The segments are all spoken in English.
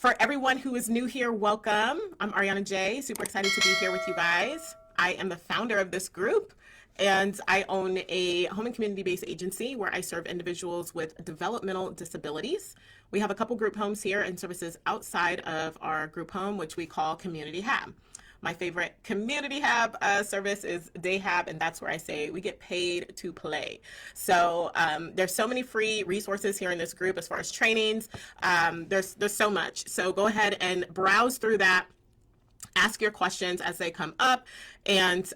For everyone who is new here, welcome. I'm Ariana J. Super excited to be here with you guys. I am the founder of this group, and I own a home and community-based agency where I serve individuals with developmental disabilities. We have a couple group homes here and services outside of our group home, which we call Community Hab. My favorite Community Hab service is Day Hab, and that's where I say we get paid to play. So there's so many free resources here in this group as far as trainings. There's so much. So go ahead and browse through that. Ask your questions as they come up, and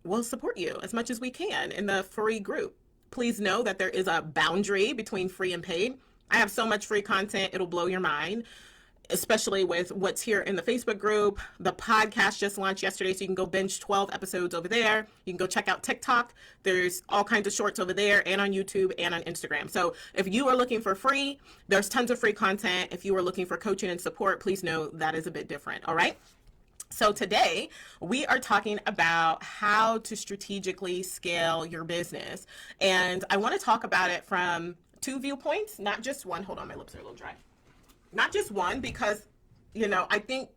we'll support you as much as we can in the free group. Please know that there is a boundary between free and paid. I have so much free content, it'll blow your mind, especially with what's here in the Facebook group. The podcast just launched yesterday, so you can go binge 12 episodes over there. You can go check out TikTok. There's all kinds of shorts over there, and on YouTube and on Instagram. So if you are looking for free, there's tons of free content. If you are looking for coaching and support, please know that is a bit different, all right? So today we are talking about how to strategically scale your business. And I want to talk about it from two viewpoints, not just one. Hold on, my lips are a little dry. Not just one, because, I think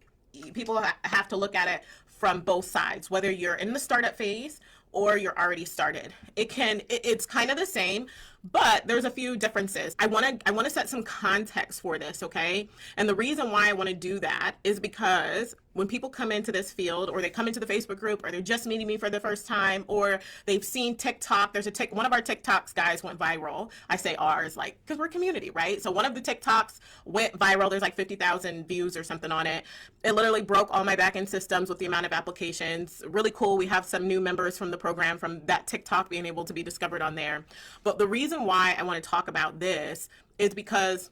people have to look at it from both sides, whether you're in the startup phase or you're already started. It's kind of the same, but there's a few differences. I want to set some context for this, okay? And the reason why I want to do that is because when people come into this field, or they come into the Facebook group, or they're just meeting me for the first time, or they've seen TikTok, one of our TikToks, guys, went viral. I say ours, because we're a community, right? So one of the TikToks went viral. There's 50,000 views or something on it. It literally broke all my backend systems with the amount of applications. Really cool. We have some new members from the program from that TikTok being able to be discovered on there. But the reason why I want to talk about this is because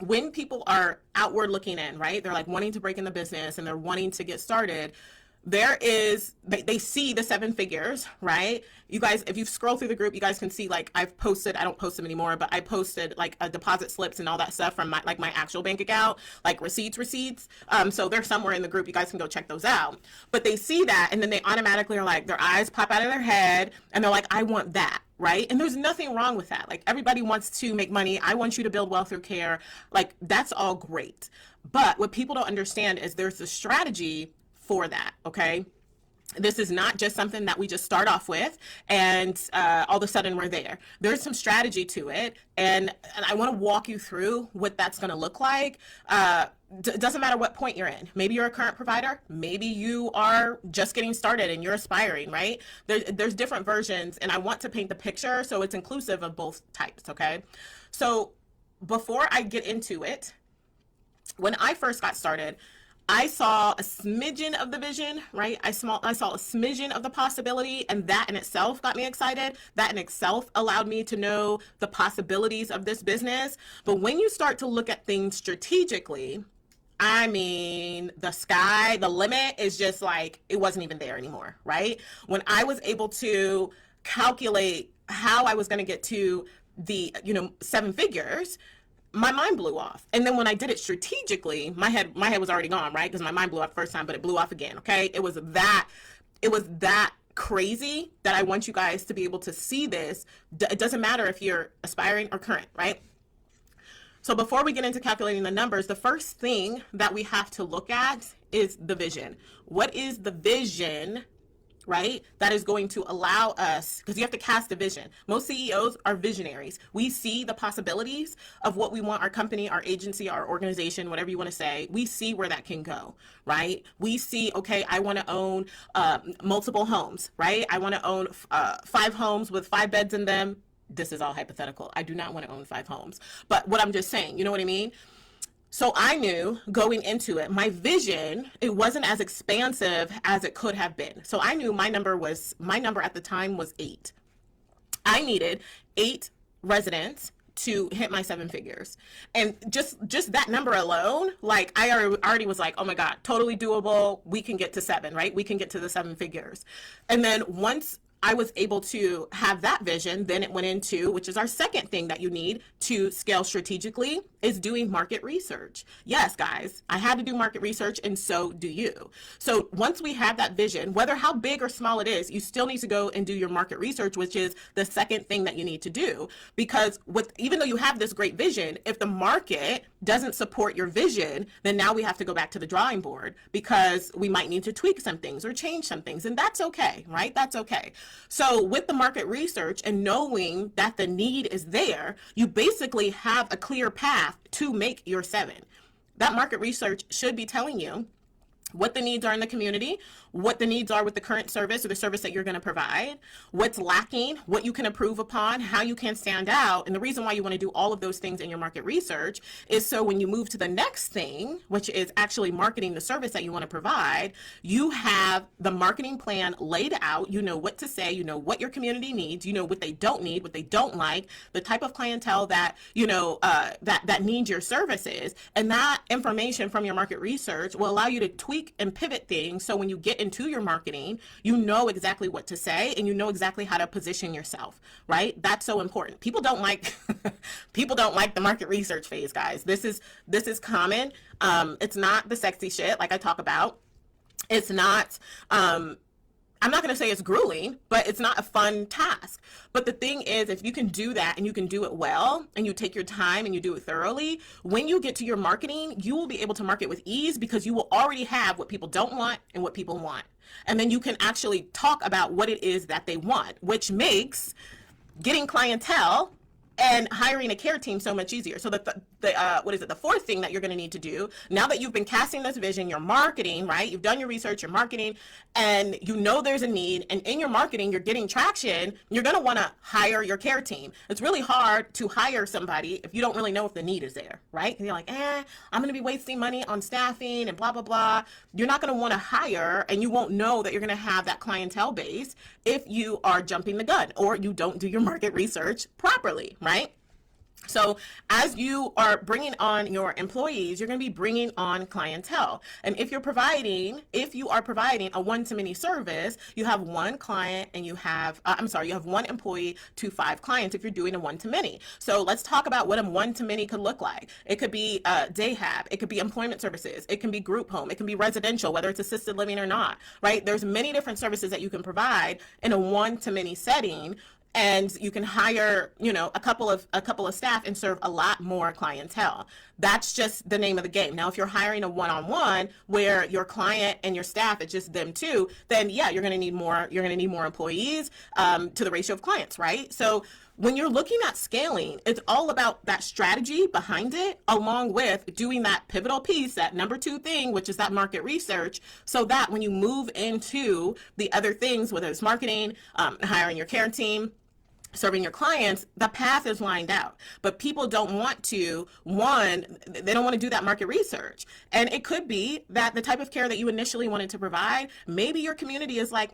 when people are outward looking in, right, they're wanting to break in the business and they're wanting to get started, they see the 7 figures, right? You guys, if you scroll through the group, you guys can see, I've posted, I don't post them anymore, but I posted a deposit slips and all that stuff from my actual bank account, receipts. So they're somewhere in the group. You guys can go check those out. But they see that, and then they automatically are their eyes pop out of their head, and they're I want that. Right? And there's nothing wrong with that. Everybody wants to make money. I want you to build wealth through care. That's all great. But what people don't understand is there's a strategy for that. Okay. This is not just something that we just start off with and all of a sudden we're there. There's some strategy to it. And I want to walk you through what that's going to look like. It doesn't matter what point you're in. Maybe you're a current provider. Maybe you are just getting started and you're aspiring, right? There's different versions, and I want to paint the picture so it's inclusive of both types, okay? So before I get into it, when I first got started, I saw a smidgen of the vision, right? I saw a smidgen of the possibility, and that in itself got me excited. That in itself allowed me to know the possibilities of this business. But when you start to look at things strategically, the sky, the limit is just it wasn't even there anymore, right? When I was able to calculate how I was going to get to the, 7 figures, my mind blew off. And then when I did it strategically, my head was already gone, right? Because my mind blew off the first time, but it blew off again, okay? It was that crazy that I want you guys to be able to see this. It doesn't matter if you're aspiring or current, right? So before we get into calculating the numbers, the first thing that we have to look at is the vision. What is the vision, right, that is going to allow us, because you have to cast a vision. Most CEOs are visionaries. We see the possibilities of what we want our company, our agency, our organization, whatever you want to say. We see where that can go, right? We see, okay, I want to own multiple homes, right? I want to own 5 homes with 5 beds in them. This is all hypothetical. I do not want to own 5 homes. But what I'm just saying, you know what I mean? So I knew going into it, my vision, it wasn't as expansive as it could have been. So I knew my number at the time was 8. I needed 8 residents to hit my 7 figures. And just that number alone, I already was oh my God, totally doable. We can get to 7, right? We can get to the 7 figures. And then once I was able to have that vision, then it went into, which is our second thing that you need to scale strategically, is doing market research. Yes, guys, I had to do market research, and so do you. So once we have that vision, whether how big or small it is, you still need to go and do your market research, which is the second thing that you need to do. Because even though you have this great vision, if the market doesn't support your vision, then now we have to go back to the drawing board because we might need to tweak some things or change some things. And that's okay, right? That's okay. So with the market research and knowing that the need is there, you basically have a clear path to make your 7. That market research should be telling you what the needs are in the community, what the needs are with the current service or the service that you're going to provide, what's lacking, what you can improve upon, how you can stand out. And the reason why you want to do all of those things in your market research is so when you move to the next thing, which is actually marketing the service that you want to provide, you have the marketing plan laid out. You know what to say, you know what your community needs, you know what they don't need, what they don't like, the type of clientele that, that needs your services. And that information from your market research will allow you to tweak and pivot things. So when you get into your marketing, you know exactly what to say and you know exactly how to position yourself, right? That's so important. People don't like people don't like the market research phase, guys. This is common. It's not the sexy shit like I talk about. It's not I'm not going to say it's grueling, but it's not a fun task. But the thing is, if you can do that and you can do it well and you take your time and you do it thoroughly, when you get to your marketing, you will be able to market with ease because you will already have what people don't want and what people want. And then you can actually talk about what it is that they want, which makes getting clientele and hiring a care team so much easier. So the fourth thing that you're going to need to do now that you've been casting this vision, you're marketing, right? You've done your research, you're marketing, and you know there's a need, and in your marketing, you're getting traction. You're going to want to hire your care team. It's really hard to hire somebody if you don't really know if the need is there, right? And you're like, I'm going to be wasting money on staffing and blah, blah, blah. You're not going to want to hire, and you won't know that you're going to have that clientele base if you are jumping the gun or you don't do your market research properly, right? So as you are bringing on your employees, you're going to be bringing on clientele. And if you are providing a one-to-many service, you have one client and you have one employee to 5 clients if you're doing a one-to-many. So let's talk about what a one-to-many could look like. It could be day hab, it could be employment services, it can be group home, it can be residential, whether it's assisted living or not, right? There's many different services that you can provide in a one-to-many setting. And you can hire, a couple of staff and serve a lot more clientele. That's just the name of the game. Now, if you're hiring a one-on-one where your client and your staff is just them two, then yeah, you're going to need more. You're going to need more employees to the ratio of clients, right? So when you're looking at scaling, it's all about that strategy behind it, along with doing that pivotal piece, that number 2 thing, which is that market research, so that when you move into the other things, whether it's marketing, hiring your care team, serving your clients, the path is lined out. But people don't want to, they don't want to do that market research. And it could be that the type of care that you initially wanted to provide, maybe your community is like,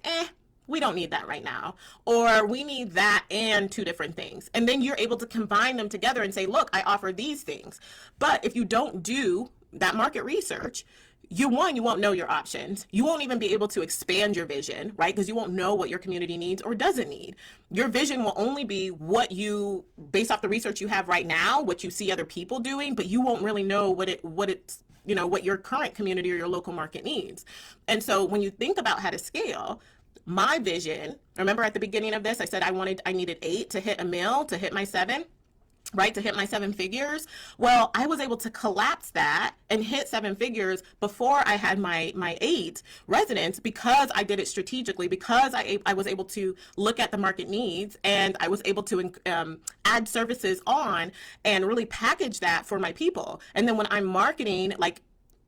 we don't need that right now, or we need that and 2 different things. And then you're able to combine them together and say, look, I offer these things. But if you don't do that market research, you won't know your options. You won't even be able to expand your vision, right? Because you won't know what your community needs or doesn't need. Your vision will only be what you, based off the research you have right now, what you see other people doing, but you won't really know what your current community or your local market needs. And so when you think about how to scale, my vision, remember at the beginning of this, I said I needed 8 to hit $1 million, to hit my 7. Right, to hit my 7 figures. Well, I was able to collapse that and hit 7 figures before I had my 8 residents because I did it strategically, because I was able to look at the market needs and I was able to add services on and really package that for my people. And then when I'm marketing, like,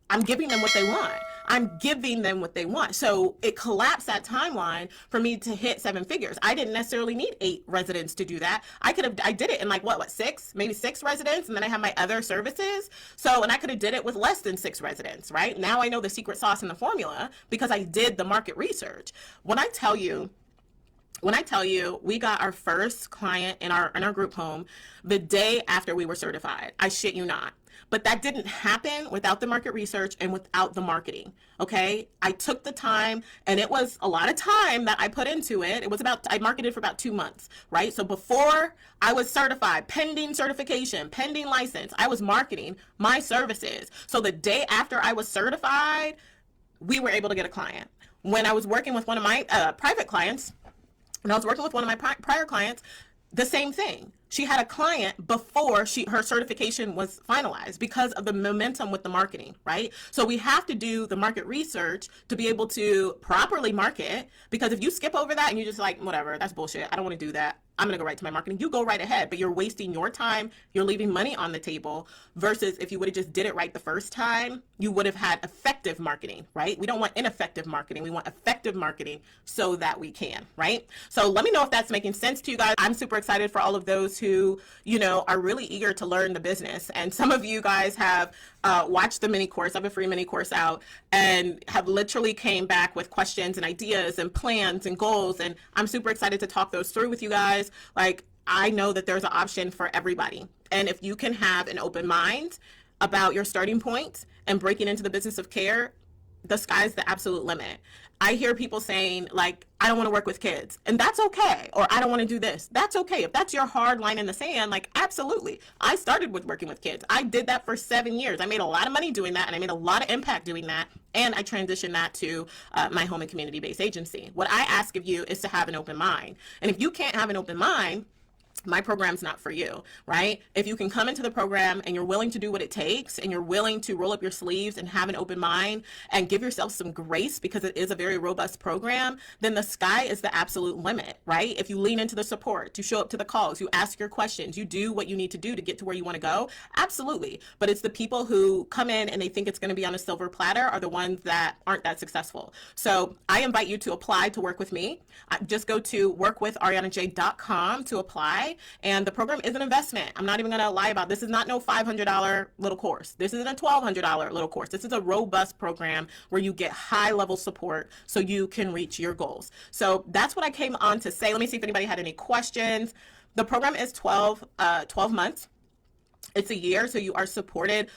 I'm giving them what they want. I'm giving them what they want. So it collapsed that timeline for me to hit 7 figures. I didn't necessarily need 8 residents to do that. I did it in like what, 6, maybe 6 residents. And then I have my other services. So, and I could have did it with less than 6 residents, right? Now I know the secret sauce and the formula because I did the market research. When I tell you we got our first client in our group home the day after we were certified, I shit you not. But that didn't happen without the market research and without the marketing, okay? I took the time, and it was a lot of time that I put into it. I marketed for about 2 months, right? So before I was certified, pending certification, pending license, I was marketing my services. So the day after I was certified, we were able to get a client. When I was working with one of my private clients, prior clients, the same thing. She had a client before her certification was finalized because of the momentum with the marketing, right? So we have to do the market research to be able to properly market, because if you skip over that and you're just like, whatever, that's bullshit, I don't want to do that, I'm going to go right to my marketing. You go right ahead, but you're wasting your time. You're leaving money on the table, versus if you would have just did it right the first time, you would have had effective marketing, right? We don't want ineffective marketing. We want effective marketing so that we can, right? So let me know if that's making sense to you guys. I'm super excited for all of those who, are really eager to learn the business. And some of you guys have watched the mini course. I have a free mini course out, and have literally came back with questions and ideas and plans and goals. And I'm super excited to talk those through with you guys. Like, I know that there's an option for everybody. And if you can have an open mind about your starting point and breaking into the business of care, the sky's the absolute limit. I hear people saying, like, I don't want to work with kids, and that's okay. Or I don't want to do this. That's okay. If that's your hard line in the sand, like, absolutely. I started with working with kids. I did that for 7 years. I made a lot of money doing that, and I made a lot of impact doing that. And I transitioned that to my home and community-based agency. What I ask of you is to have an open mind. And if you can't have an open mind, my program's not for you, right? If you can come into the program and you're willing to do what it takes, and you're willing to roll up your sleeves and have an open mind and give yourself some grace, because it is a very robust program, then the sky is the absolute limit, right? If you lean into the support, you show up to the calls, you ask your questions, you do what you need to do to get to where you want to go, absolutely. But it's the people who come in and they think it's going to be on a silver platter are the ones that aren't that successful. So I invite you to apply to work with me. Just go to workwitharianaj.com to apply. And the program is an investment. I'm not even going to lie about this. Is not no $500 little course. This isn't a $1,200 little course. This is a robust program where you get high level support so you can reach your goals. So that's what I came on to say. Let me see if anybody had any questions. The program is 12 months. It's a year, so you are supported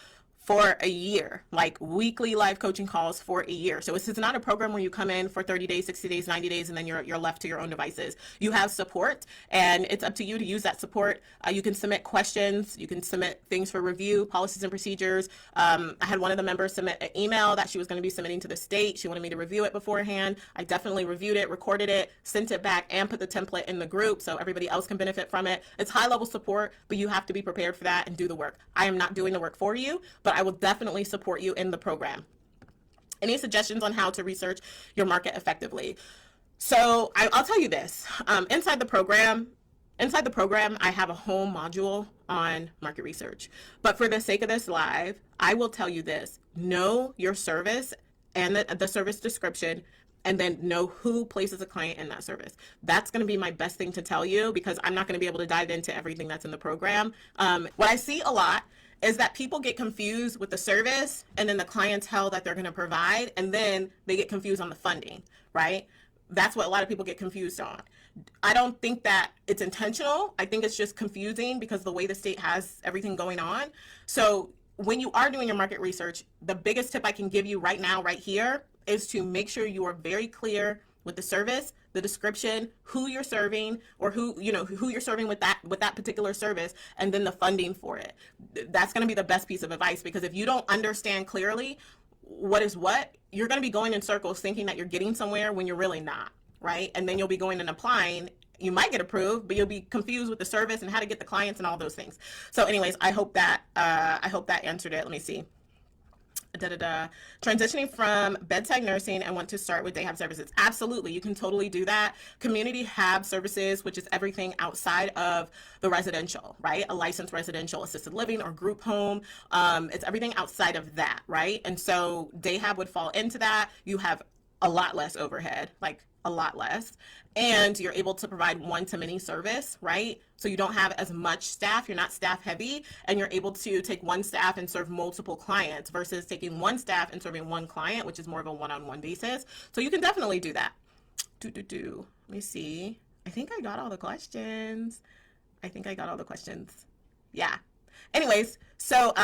for a year, like weekly live coaching calls for a year. So this is not a program where you come in for 30 days, 60 days, 90 days, and then you're left to your own devices. You have support, and it's up to you to use that support. You can submit questions. You can submit things for review, policies and procedures. I had one of the members submit an email that she was going to be submitting to the state. She wanted me to review it beforehand. I definitely reviewed it, recorded it, sent it back, and put the template in the group so everybody else can benefit from it. It's high level support, but you have to be prepared for that and do the work. I am not doing the work for you, but I will definitely support you in the program. Any suggestions on how to research your market effectively? So I'll tell you this. Inside the program, I have a whole module on market research. But for the sake of this live, I will tell you this. Know your service and the service description, and then know who places a client in that service. That's going to be my best thing to tell you, because I'm not going to be able to dive into everything that's in the program. What I see a lot is that people get confused with the service and then the clientele that they're going to provide, and then they get confused on the funding, right? That's what a lot of people get confused on. I don't think that it's intentional. I think it's just confusing because of the way the state has everything going on. So when you are doing your market research, the biggest tip I can give you right now, right here, is to make sure you are very clear with the service, the description, who you're serving, or who you're serving with that particular service, and then the funding for it. That's going to be the best piece of advice, because if you don't understand clearly what is what, you're going to be going in circles thinking that you're getting somewhere when you're really not, right? And then you'll be going and applying. You might get approved, but you'll be confused with the service and how to get the clients and all those things. So anyways, I hope that answered it. Let me see. Transitioning from bedside nursing and want to start with day hab services. Absolutely, you can totally do that. Community hab services, which is everything outside of the residential, right? A licensed residential assisted living or group home. It's everything outside of that, right? And so day hab would fall into that. You have a lot less overhead, like a lot less, and you're able to provide one-to-many service, right? So you don't have as much staff, you're not staff heavy, and you're able to take one staff and serve multiple clients versus taking one staff and serving one client, which is more of a one-on-one basis. So you can definitely do that. Let me see. I think I got all the questions. Yeah. Anyways, so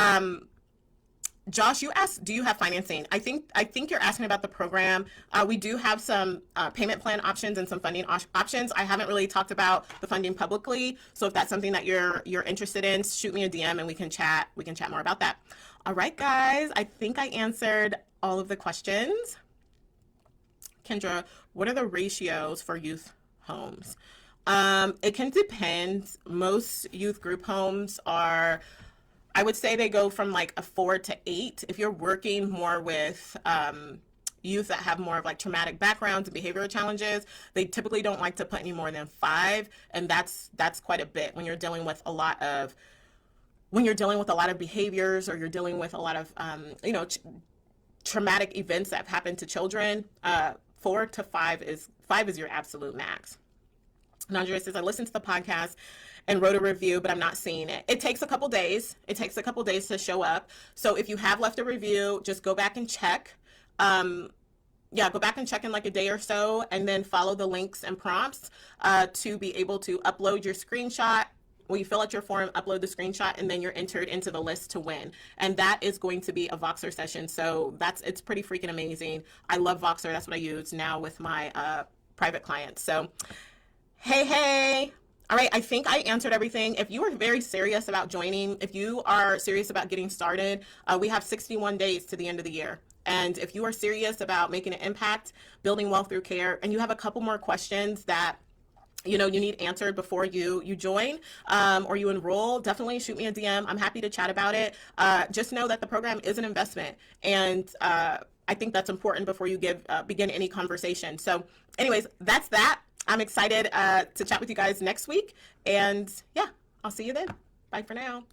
Josh, you asked, do you have financing? I think you're asking about the program. We do have some payment plan options and some funding options. I haven't really talked about the funding publicly, so if that's something that you're interested in, shoot me a DM and we can chat more about that. All right, guys, I think I answered all of the questions. Kendra, what are the ratios for youth homes? It can depend. Most youth group homes are, I would say they go from like a 4 to 8. If you're working more with youth that have more of like traumatic backgrounds and behavioral challenges, they typically don't like to put any more than 5, and that's quite a bit when you're dealing with a lot of behaviors, or you're dealing with a lot of traumatic events that have happened to children. 4 to 5 is your absolute max. And Andrea says, I listened to the podcast and wrote a review, but I'm not seeing it. It takes a couple days. It takes a couple days to show up. So if you have left a review, just go back and check. Go back and check in like a day or so, and then follow the links and prompts to be able to upload your screenshot. When you fill out your form, upload the screenshot, and then you're entered into the list to win. And that is going to be a Voxer session. So it's pretty freaking amazing. I love Voxer. That's what I use now with my private clients. So hey. All right, I think I answered everything. If you are very serious about joining, if you are serious about getting started, we have 61 days to the end of the year. And if you are serious about making an impact, building wealth through care, and you have a couple more questions that you need answered before you join or you enroll, definitely shoot me a DM. I'm happy to chat about it. Just know that the program is an investment, and I think that's important before you begin any conversation. So anyways, that's that. I'm excited to chat with you guys next week, and yeah, I'll see you then. Bye for now.